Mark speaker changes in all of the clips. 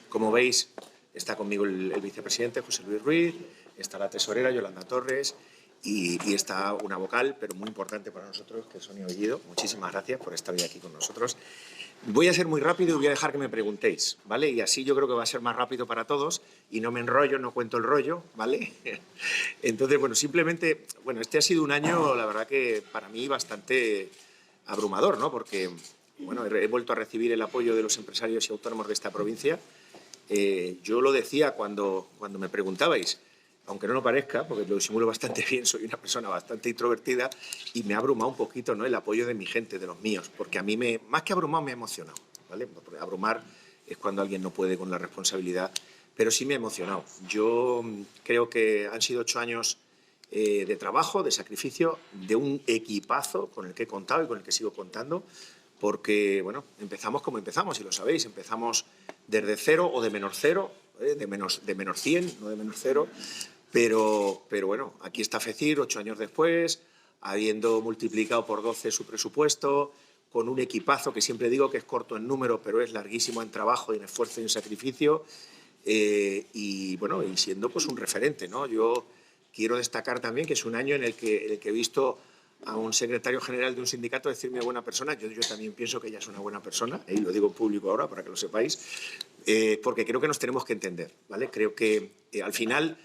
Speaker 1: Como veis, está conmigo el vicepresidente José Luis Ruiz, está la tesorera Yolanda Torres y está una vocal, pero muy importante para nosotros, que es Sonia Bellido. Muchísimas gracias por estar hoy aquí con nosotros. Voy a ser muy rápido y voy a dejar que me preguntéis, ¿vale? Y así yo creo que va a ser más rápido para todos y no me enrollo, no cuento el rollo, ¿vale? Entonces, bueno, simplemente, bueno, este ha sido un año, la verdad que para mí bastante abrumador, ¿no? Porque, bueno, he vuelto a recibir el apoyo de los empresarios y autónomos de esta provincia. Yo lo decía cuando me preguntabais, aunque no lo parezca, porque lo disimulo bastante bien, soy una persona bastante introvertida y me ha abrumado un poquito, ¿no?, el apoyo de mi gente, de los míos, porque a mí, más que abrumado, me ha emocionado, ¿vale? Porque abrumar es cuando alguien no puede con la responsabilidad, pero sí me ha emocionado. Yo creo que han sido 8 años de trabajo, de sacrificio, de un equipazo con el que he contado y con el que sigo contando, porque, bueno, empezamos como empezamos, y lo sabéis, empezamos desde cero o de menos cero, de menos 100, no de menos cero, pero bueno, aquí está FECIR 8 años después, habiendo multiplicado por 12 su presupuesto, con un equipazo que siempre digo que es corto en número, pero es larguísimo en trabajo y en esfuerzo y en sacrificio, y bueno, y siendo pues un referente, ¿no? Yo quiero destacar también que es un año en el que he visto a un secretario general de un sindicato decirme buena persona. Yo también pienso que ella es una buena persona, y lo digo en público ahora para que lo sepáis, porque creo que nos tenemos que entender, ¿vale? Creo que al final,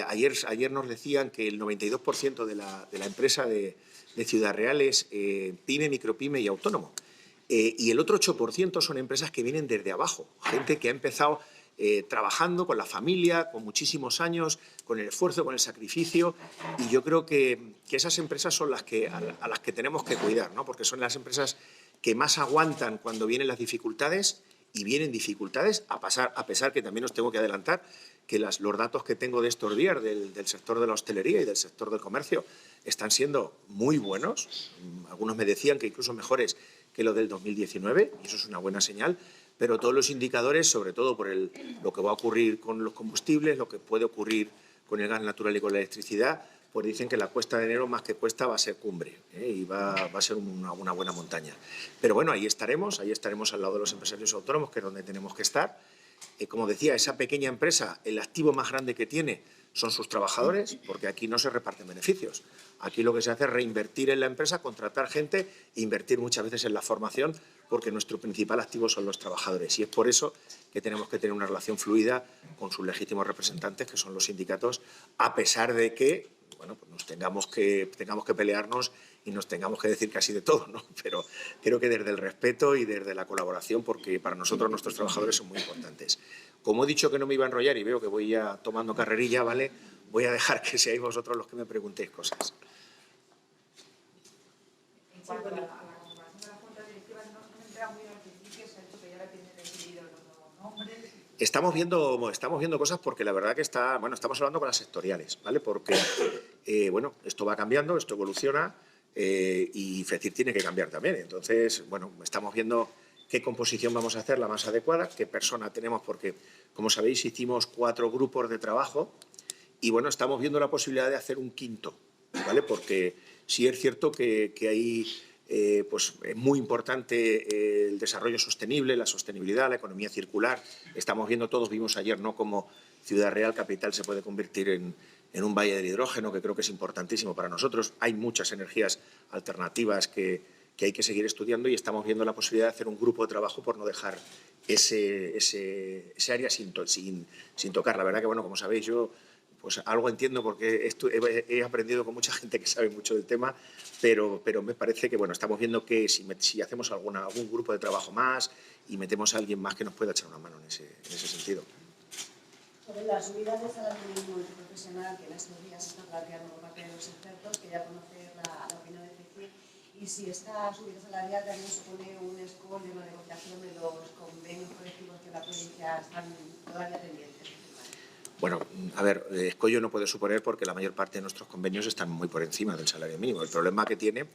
Speaker 1: ayer nos decían que el 92% de la empresa de Ciudad Real es pyme, micropyme y autónomo. Y el otro 8% son empresas que vienen desde abajo, gente que ha empezado trabajando con la familia, con muchísimos años, con el esfuerzo, con el sacrificio, y yo creo que esas empresas son las que, a las que tenemos que cuidar, ¿no? Porque son las empresas que más aguantan cuando vienen las dificultades, y vienen dificultades, a pesar que también os tengo que adelantar que los datos que tengo de estos días del sector de la hostelería y del sector del comercio están siendo muy buenos. Algunos me decían que incluso mejores que lo del 2019, y eso es una buena señal, pero todos los indicadores, sobre todo por lo que va a ocurrir con los combustibles, lo que puede ocurrir con el gas natural y con la electricidad, pues dicen que la cuesta de enero, más que cuesta, va a ser cumbre, y va a ser una buena montaña. Pero bueno, ahí estaremos al lado de los empresarios autónomos, que es donde tenemos que estar. Como decía, esa pequeña empresa, el activo más grande que tiene son sus trabajadores, porque aquí no se reparten beneficios. Aquí lo que se hace es reinvertir en la empresa, contratar gente e invertir muchas veces en la formación, porque nuestro principal activo son los trabajadores. Y es por eso que tenemos que tener una relación fluida con sus legítimos representantes, que son los sindicatos, a pesar de que, bueno, pues nos tengamos que pelearnos y nos tengamos que decir casi de todo, ¿no? Pero creo que desde el respeto y desde la colaboración, porque para nosotros nuestros trabajadores son muy importantes. Como he dicho que no me iba a enrollar y veo que voy ya tomando carrerilla, ¿vale?, voy a dejar que seáis vosotros los que me preguntéis cosas.
Speaker 2: En cuanto a la conformación de la Junta Directiva, no me he enterado muy al principio, se ha dicho que ya la tienen decidido los nuevos nombres.
Speaker 1: Estamos viendo cosas, porque la verdad que estamos hablando con las sectoriales, ¿vale? Porque, bueno, esto va cambiando, esto evoluciona, y FECIR tiene que cambiar también. Entonces, bueno, estamos viendo qué composición vamos a hacer la más adecuada, qué persona tenemos, porque, como sabéis, hicimos 4 grupos de trabajo y, bueno, estamos viendo la posibilidad de hacer un quinto, ¿vale? Porque sí es cierto que hay... pues es muy importante el desarrollo sostenible, la sostenibilidad, la economía circular. Estamos viendo, todos vimos ayer, ¿no?, cómo Ciudad Real Capital se puede convertir en un valle del hidrógeno, que creo que es importantísimo para nosotros. Hay muchas energías alternativas que hay que seguir estudiando, y estamos viendo la posibilidad de hacer un grupo de trabajo por no dejar ese área sin tocar. La verdad que, bueno, como sabéis, yo pues algo entiendo, porque he aprendido con mucha gente que sabe mucho del tema, pero me parece que, bueno, estamos viendo que si hacemos algún grupo de trabajo más y metemos a alguien más que nos pueda echar una mano en ese sentido.
Speaker 3: Sobre la subida del salario mínimo interprofesional, que en estos días se está planteando por parte de los expertos, quería conocer la opinión de FECIR, y si esta subida salarial también supone un escollo en la negociación de los convenios colectivos que en la provincia están todavía pendientes.
Speaker 1: Bueno, a ver, escollo no puede suponer, porque la mayor parte de nuestros convenios están muy por encima del salario mínimo. El problema que tiene,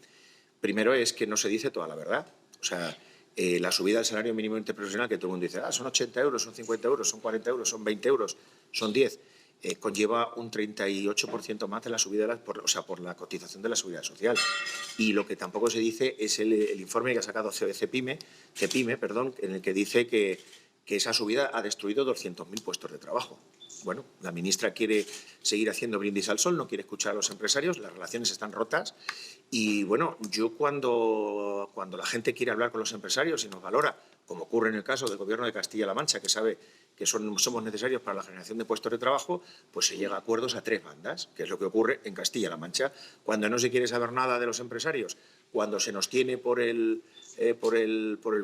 Speaker 1: primero, es que no se dice toda la verdad. O sea, la subida del salario mínimo interprofesional, que todo el mundo dice, son 80 euros, son 50 euros, son 40 euros, son 20 euros, son 10. conlleva un 38% más de la subida, por la cotización de la seguridad social. Y lo que tampoco se dice es el informe que ha sacado CEPIME, en el que dice que esa subida ha destruido 200.000 puestos de trabajo. Bueno, la ministra quiere seguir haciendo brindis al sol, no quiere escuchar a los empresarios, las relaciones están rotas. Y bueno, yo cuando la gente quiere hablar con los empresarios y nos valora, como ocurre en el caso del Gobierno de Castilla-La Mancha, que sabe que somos necesarios para la generación de puestos de trabajo, pues se llega a acuerdos a 3 bandas, que es lo que ocurre en Castilla-La Mancha. Cuando no se quiere saber nada de los empresarios, cuando se nos tiene por el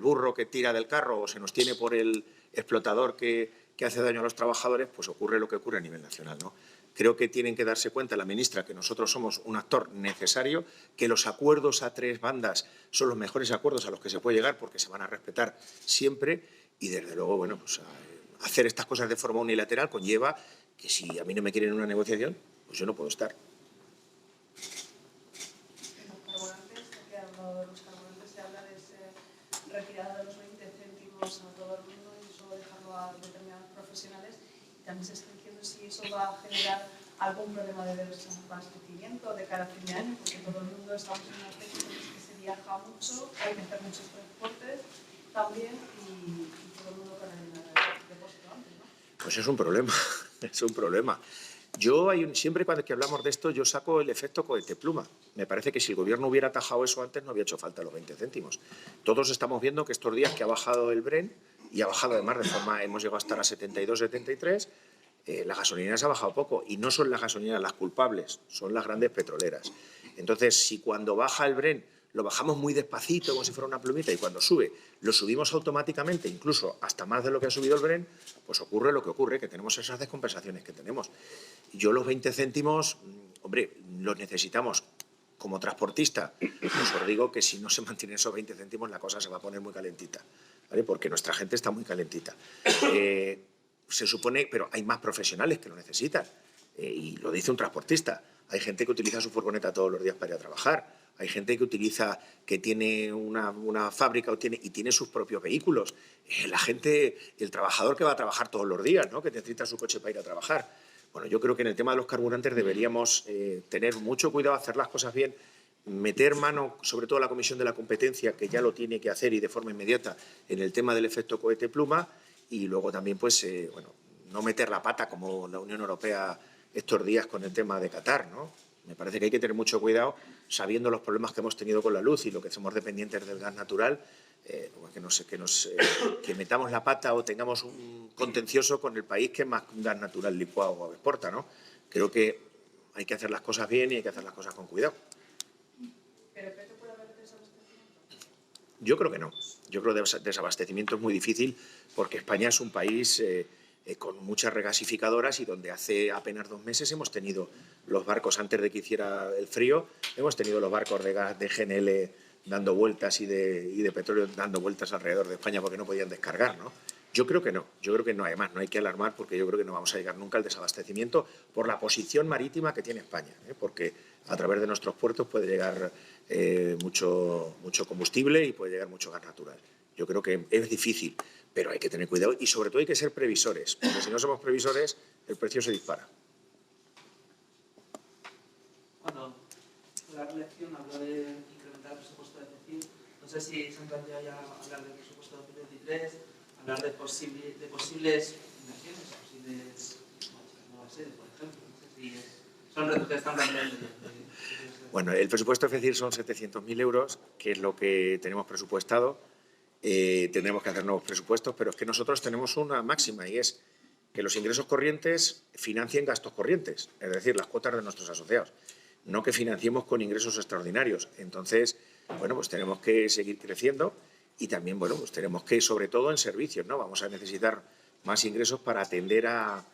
Speaker 1: burro que tira del carro o se nos tiene por el explotador que hace daño a los trabajadores, pues ocurre lo que ocurre a nivel nacional, ¿no? Creo que tienen que darse cuenta la ministra que nosotros somos un actor necesario, que los acuerdos a 3 bandas son los mejores acuerdos a los que se puede llegar porque se van a respetar siempre y, desde luego, bueno, pues hacer estas cosas de forma unilateral conlleva que si a mí no me quieren en una negociación, pues yo no puedo estar.
Speaker 3: Se habla de retirada de los 20 céntimos a todo el mundo y solo dejarlo a determinados profesionales. También se está diciendo si eso va a generar algún problema de desabastecimiento de cara a fin de año, porque todo el mundo estamos en una fecha en la que se viaja mucho, hay que hacer muchos transportes también y todo el mundo con el depósito antes, ¿no?
Speaker 1: Pues es un problema, es un problema. Yo siempre cuando hablamos de esto yo saco el efecto cohete pluma. Me parece que si el Gobierno hubiera atajado eso antes no había hecho falta los 20 céntimos. Todos estamos viendo que estos días que ha bajado el Brent y ha bajado además de forma, hemos llegado a estar a 72, 73, las gasolineras ha bajado poco y no son las gasolineras las culpables, son las grandes petroleras. Entonces, si cuando baja el Brent lo bajamos muy despacito, como si fuera una plumita, y cuando sube lo subimos automáticamente, incluso hasta más de lo que ha subido el Brent, pues ocurre lo que ocurre, que tenemos esas descompensaciones que tenemos. Yo los 20 céntimos, hombre, los necesitamos. Como transportista, pues os digo que si no se mantienen esos 20 céntimos la cosa se va a poner muy calentita, ¿vale? Porque nuestra gente está muy calentita. Se supone, pero hay más profesionales que lo necesitan, y lo dice un transportista. Hay gente que utiliza su furgoneta todos los días para ir a trabajar. Hay gente que tiene una fábrica y tiene sus propios vehículos. La gente, el trabajador que va a trabajar todos los días, ¿no? Que necesita su coche para ir a trabajar. Bueno, yo creo que en el tema de los carburantes deberíamos tener mucho cuidado, hacer las cosas bien, meter mano, sobre todo la Comisión de la Competencia, que ya lo tiene que hacer y de forma inmediata, en el tema del efecto cohete pluma, y luego también, pues, bueno, no meter la pata como la Unión Europea estos días con el tema de Qatar, ¿no? Me parece que hay que tener mucho cuidado, sabiendo los problemas que hemos tenido con la luz y lo que somos dependientes del gas natural, que metamos la pata o tengamos un contencioso con el país que más gas natural licuado exporta, ¿no? Creo que hay que hacer las cosas bien y hay que hacer las cosas con cuidado.
Speaker 3: ¿Pero cree que puede haber desabastecimiento?
Speaker 1: Yo creo que no. Yo creo que desabastecimiento es muy difícil porque España es un país con muchas regasificadoras y donde hace apenas 2 meses hemos tenido los barcos, antes de que hiciera el frío, hemos tenido los barcos de gas de GNL dando vueltas y de petróleo dando vueltas alrededor de España porque no podían descargar, ¿no? Yo creo que no, además no hay que alarmar porque yo creo que no vamos a llegar nunca al desabastecimiento por la posición marítima que tiene España, porque a través de nuestros puertos puede llegar mucho combustible y puede llegar mucho gas natural. Yo creo que es difícil, pero hay que tener cuidado y sobre todo hay que ser previsores, porque si no somos previsores el precio se dispara.
Speaker 4: Cuando la reelección habló de incrementar el presupuesto de CECIL, no sé si se han planteado ya hablar del presupuesto de 2023, hablar de posibles inversiones, posibles nuevas sedes, por ejemplo. No sé si son retos que están planteando.
Speaker 1: Bueno, el presupuesto de CECIL son 700.000 euros, que es lo que tenemos presupuestado. Tendremos que hacer nuevos presupuestos, pero es que nosotros tenemos una máxima y es que los ingresos corrientes financien gastos corrientes, es decir, las cuotas de nuestros asociados, no que financiemos con ingresos extraordinarios. Entonces, bueno, pues tenemos que seguir creciendo y también, bueno, pues tenemos que, sobre todo en servicios, ¿no? Vamos a necesitar más ingresos para atender a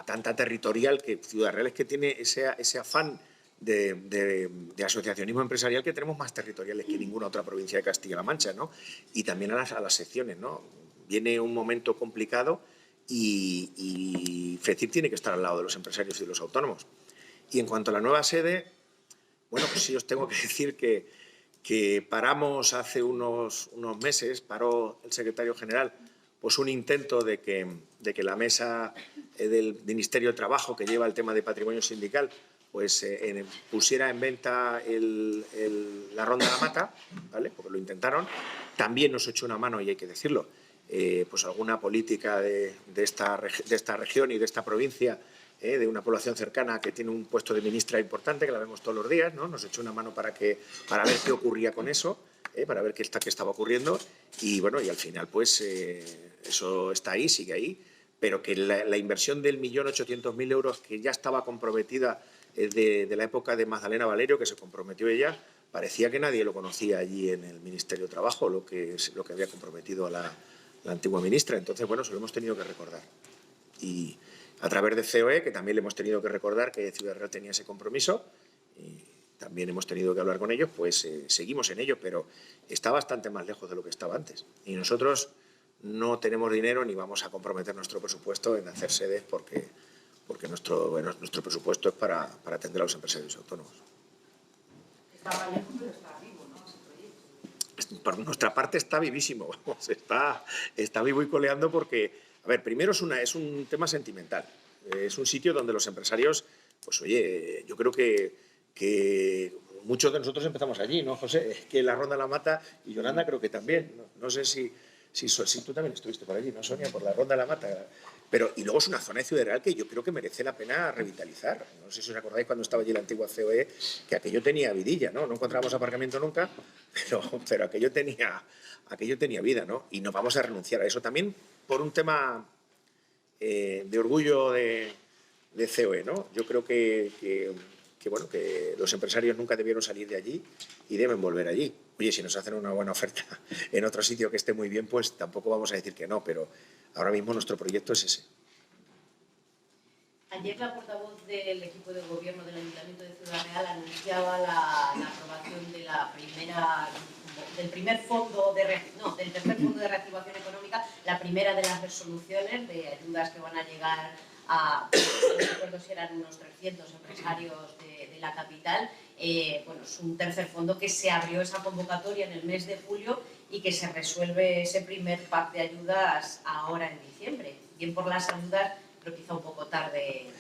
Speaker 1: tanta territorial que Ciudad Real es que tiene ese afán de asociacionismo empresarial que tenemos más territoriales que ninguna otra provincia de Castilla-La Mancha, ¿no? Y también a las secciones, ¿no? Viene un momento complicado y FECIR tiene que estar al lado de los empresarios y de los autónomos. Y en cuanto a la nueva sede, bueno, pues sí os tengo que decir que paramos hace unos meses, paró el secretario general, pues un intento de que la mesa del Ministerio de Trabajo, que lleva el tema de patrimonio sindical, pues pusiera en venta la Ronda de la Mata, ¿vale? Porque lo intentaron. También nos echó una mano, y hay que decirlo, pues alguna política de esta región y de esta provincia, de una población cercana que tiene un puesto de ministra importante, que la vemos todos los días, ¿no? Nos echó una mano para ver qué ocurría con eso, para ver qué estaba ocurriendo, y bueno, y al final pues eso está ahí, sigue ahí, pero que la inversión del 1.800.000 euros que ya estaba comprometida de la época de Magdalena Valerio, que se comprometió ella, parecía que nadie lo conocía allí en el Ministerio de Trabajo, lo que había comprometido a la antigua ministra. Entonces, bueno, se lo hemos tenido que recordar. Y a través de COE, que también le hemos tenido que recordar que Ciudad Real tenía ese compromiso, y también hemos tenido que hablar con ellos, pues seguimos en ello, pero está bastante más lejos de lo que estaba antes. Y nosotros no tenemos dinero ni vamos a comprometer nuestro presupuesto en hacer sedes porque nuestro presupuesto es para atender a los empresarios autónomos.
Speaker 2: Estaba lejos, pero está vivo, ¿no? Ese proyecto.
Speaker 1: Por nuestra parte está vivísimo, vamos, está vivo y coleando porque, a ver, primero es un tema sentimental. Es un sitio donde los empresarios, pues oye, yo creo que muchos de nosotros empezamos allí, ¿no, José? Que la Ronda de la Mata, y Yolanda creo que también, no sé si tú también estuviste por allí, ¿no, Sonia? Por la Ronda de la Mata. Pero, y luego es una zona de Ciudad Real que yo creo que merece la pena revitalizar. No sé si os acordáis cuando estaba allí la antigua COE, que aquello tenía vidilla, ¿no? No encontrábamos aparcamiento nunca, pero aquello tenía vida, ¿no? Y no vamos a renunciar a eso también por un tema de orgullo de COE, ¿no? Yo creo que los empresarios nunca debieron salir de allí y deben volver allí. Oye, si nos hacen una buena oferta en otro sitio que esté muy bien, pues tampoco vamos a decir que no, pero ahora mismo nuestro proyecto es ese.
Speaker 5: Ayer la portavoz del equipo de gobierno del Ayuntamiento de Ciudad Real anunciaba la aprobación de del tercer fondo de reactivación económica, la primera de las resoluciones de ayudas que van a llegar a, no recuerdo si eran unos 300 empresarios de la capital. Bueno, es un tercer fondo que se abrió esa convocatoria en el mes de julio y que se resuelve ese primer pack de ayudas ahora en diciembre. Bien por las ayudas, pero quizá un poco tarde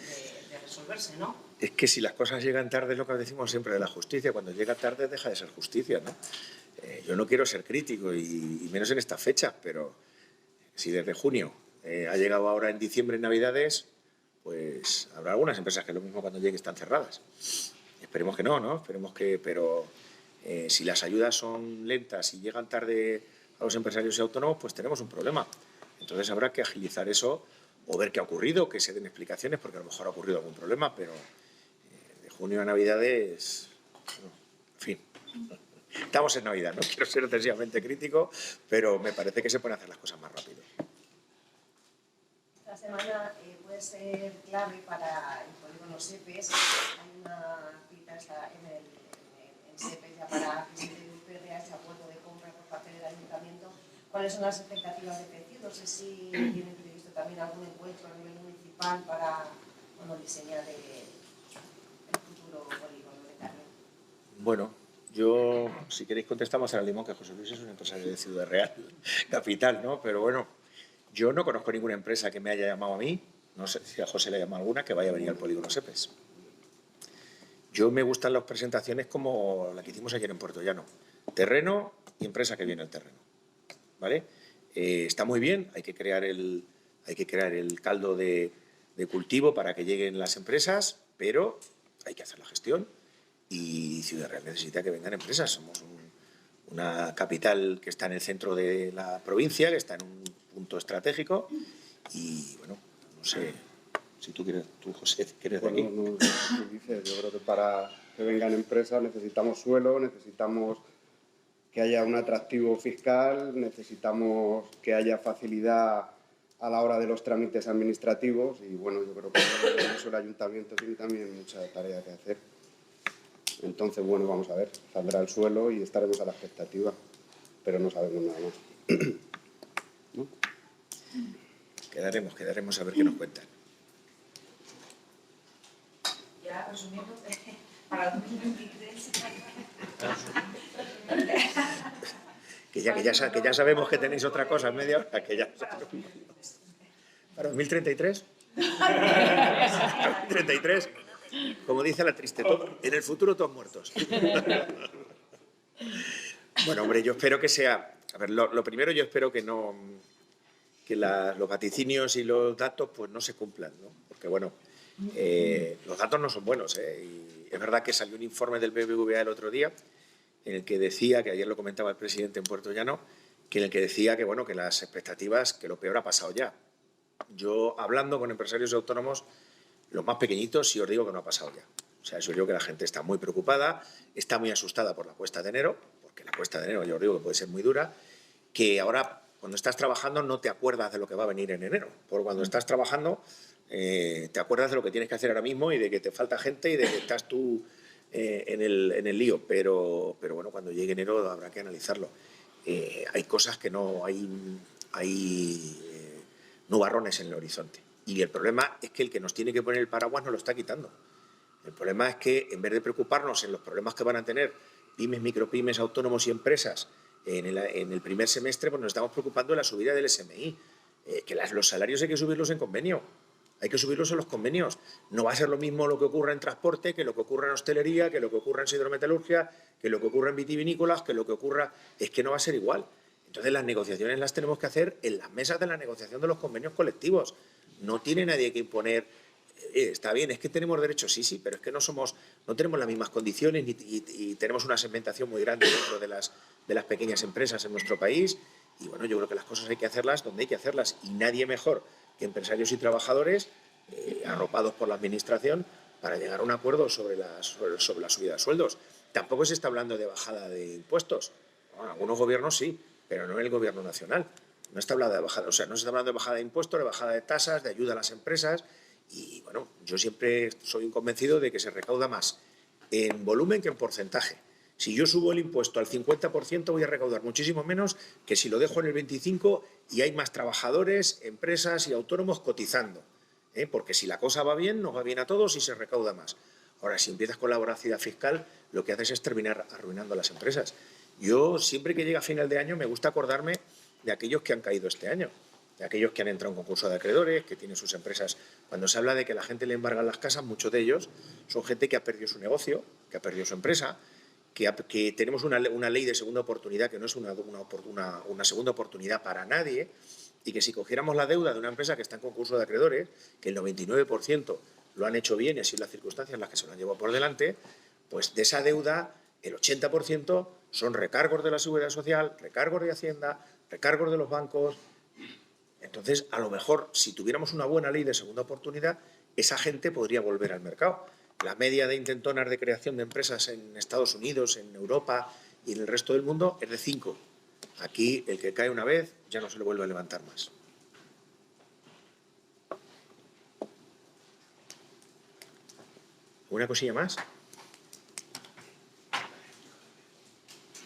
Speaker 5: de resolverse, ¿no?
Speaker 1: Es que si las cosas llegan tarde, es lo que decimos siempre de la justicia. Cuando llega tarde deja de ser justicia, ¿no? Yo no quiero ser crítico y menos en esta fecha, pero si desde junio ha llegado ahora en diciembre, en Navidades, pues habrá algunas empresas que lo mismo cuando llegue están cerradas. Esperemos que no, ¿no? Esperemos que... Pero si las ayudas son lentas y llegan tarde a los empresarios y autónomos, pues tenemos un problema. Entonces habrá que agilizar eso o ver qué ha ocurrido, que se den explicaciones, porque a lo mejor ha ocurrido algún problema, pero de junio a Navidades... Bueno, en fin... Estamos en Navidad, no quiero ser excesivamente crítico, pero me parece que se pueden hacer las cosas más rápido.
Speaker 3: Esta semana puede ser clave para el polígono SEPES. Hay una cita en SEPES ya para que se dé ese acuerdo de compra por parte del ayuntamiento. ¿Cuáles son las expectativas de PECI? No sé si tienen previsto también algún encuentro a nivel municipal para diseñar el futuro polígono de Carmen.
Speaker 1: Bueno, yo, si queréis, contestamos a la limón, que José Luis es un empresario de Ciudad Real, capital, ¿no? Pero bueno, yo no conozco ninguna empresa que me haya llamado a mí, no sé si a José le llama alguna, que vaya a venir al polígono SEPES. Yo me gustan las presentaciones como la que hicimos ayer en Puerto Llano. Terreno y empresa que viene al terreno, ¿vale? Está muy bien, hay que crear el caldo de cultivo para que lleguen las empresas, pero hay que hacer la gestión. Y Ciudad Real necesita que vengan empresas. Somos una capital que está en el centro de la provincia, que está en un punto estratégico y, bueno, no sé si tú, José, quieres de aquí.
Speaker 6: Bueno, yo creo que para que vengan empresas necesitamos suelo, necesitamos que haya un atractivo fiscal, necesitamos que haya facilidad a la hora de los trámites administrativos y, bueno, yo creo que en eso el ayuntamiento tiene también mucha tarea que hacer. Entonces, bueno, vamos a ver, saldrá el suelo y estaremos a la expectativa, pero no sabemos nada más. ¿No?
Speaker 1: Quedaremos a ver qué nos cuentan.
Speaker 2: Ya resumiendo, para 2023...
Speaker 1: que ya sabemos que tenéis otra cosa en media hora, que ya sabemos. ¿Para 2033? 33. Como dice la triste, en el futuro todos muertos. Bueno, hombre, yo espero que sea... A ver, lo primero, yo espero que no... que los vaticinios y los datos pues no se cumplan, ¿no? Porque, bueno, los datos no son buenos, ¿eh? Y es verdad que salió un informe del BBVA el otro día en el que decía, que ayer lo comentaba el presidente en Puerto Llano, que en el que decía que, bueno, que las expectativas, que lo peor ha pasado ya. Yo, hablando con empresarios autónomos, los más pequeñitos, sí os digo que no ha pasado ya. O sea, yo digo que la gente está muy preocupada, está muy asustada por la cuesta de enero, porque la cuesta de enero, yo os digo que puede ser muy dura, que ahora, cuando estás trabajando, no te acuerdas de lo que va a venir en enero. Porque cuando estás trabajando, te acuerdas de lo que tienes que hacer ahora mismo y de que te falta gente y de que estás tú en el lío. Pero bueno, cuando llegue enero habrá que analizarlo. Hay cosas que no, hay nubarrones en el horizonte. Y el problema es que el que nos tiene que poner el paraguas nos lo está quitando. El problema es que, en vez de preocuparnos en los problemas que van a tener pymes, micropymes, autónomos y empresas en el primer semestre, pues nos estamos preocupando de la subida del SMI. Que los salarios hay que subirlos en convenio. Hay que subirlos en los convenios. No va a ser lo mismo lo que ocurra en transporte, que lo que ocurra en hostelería, que lo que ocurra en hidrometalurgia, que lo que ocurra en vitivinícolas, que lo que ocurra... Es que no va a ser igual. Entonces las negociaciones las tenemos que hacer en las mesas de la negociación de los convenios colectivos. No tiene nadie que imponer, está bien, es que tenemos derechos, sí, pero es que no tenemos las mismas condiciones y tenemos una segmentación muy grande dentro de las pequeñas empresas en nuestro país. Y bueno, yo creo que las cosas hay que hacerlas donde hay que hacerlas. Y nadie mejor que empresarios y trabajadores, arropados por la administración, para llegar a un acuerdo sobre la subida de sueldos. Tampoco se está hablando de bajada de impuestos. Bueno, algunos gobiernos sí, pero no en el gobierno nacional. No está hablando de bajada, o sea, no se está hablando de bajada de impuestos, de bajada de tasas, de ayuda a las empresas. Y bueno, yo siempre soy un convencido de que se recauda más en volumen que en porcentaje. Si yo subo el impuesto al 50%, voy a recaudar muchísimo menos que si lo dejo en el 25% y hay más trabajadores, empresas y autónomos cotizando. Porque si la cosa va bien, nos va bien a todos y se recauda más. Ahora, si empiezas con la voracidad fiscal, lo que haces es terminar arruinando a las empresas. Yo, siempre que llega a final de año, me gusta acordarme de aquellos que han caído este año, de aquellos que han entrado en concurso de acreedores, que tienen sus empresas. Cuando se habla de que la gente le embargan las casas, muchos de ellos son gente que ha perdido su negocio, que ha perdido su empresa, que tenemos una ley de segunda oportunidad que no es una segunda oportunidad para nadie, y que si cogiéramos la deuda de una empresa que está en concurso de acreedores, que el 99% lo han hecho bien y así las circunstancias en las que se lo han llevado por delante, pues de esa deuda el 80% son recargos de la Seguridad Social, recargos de Hacienda, recargos de los bancos. Entonces, a lo mejor, si tuviéramos una buena ley de segunda oportunidad, esa gente podría volver al mercado. La media de intentonas de creación de empresas en Estados Unidos, en Europa y en el resto del mundo es de 5. Aquí, el que cae una vez ya no se le vuelve a levantar más. ¿Una cosilla más?